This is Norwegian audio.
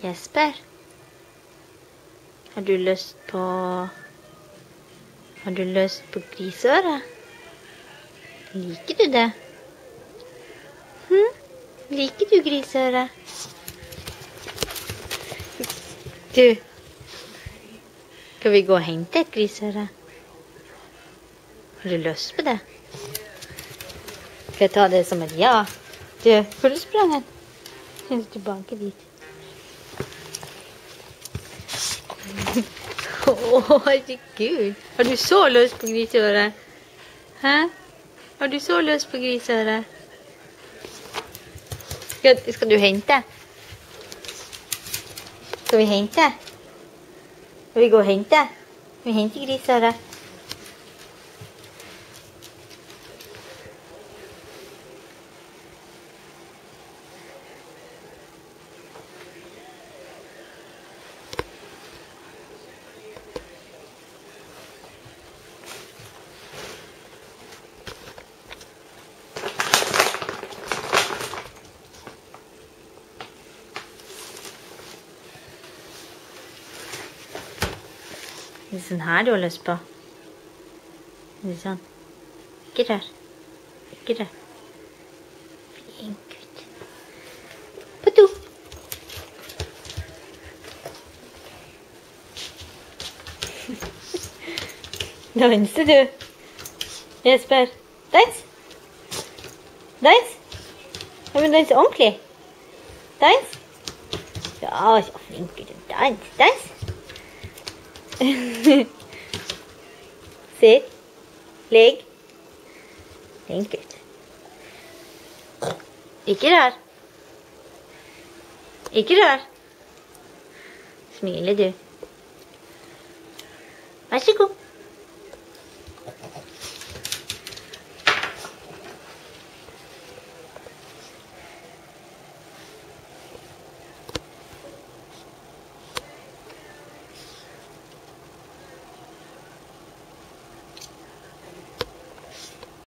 Jesper, har du lyst på griseøre? Liker du det? Liker du griseøre? Du, skal vi gå og hente et griseøre? Har du lyst på det? Skal jeg ta det som et ja? Du, hvor du sprang hen? Jeg er tilbake dit. Herregud. Har du så lyst på griseøre? Hæ? Har du så lyst på griseøre? Skal du hente? Skal vi hente? Skal vi gå og hente? Skal vi hente griseøre? Det er sånn her du har lyst på. Det er sånn. Ikke der. Ikke der. Fin gutt. På do. Danser du? Jesper. Dans. Dans. Jeg vil danse ordentlig. Dans. Ja, så flink du. Dans. Dans. Sitt. Ligg. Flink ut. Ikke rør. Ikke rør. Smiler du. Vær så god.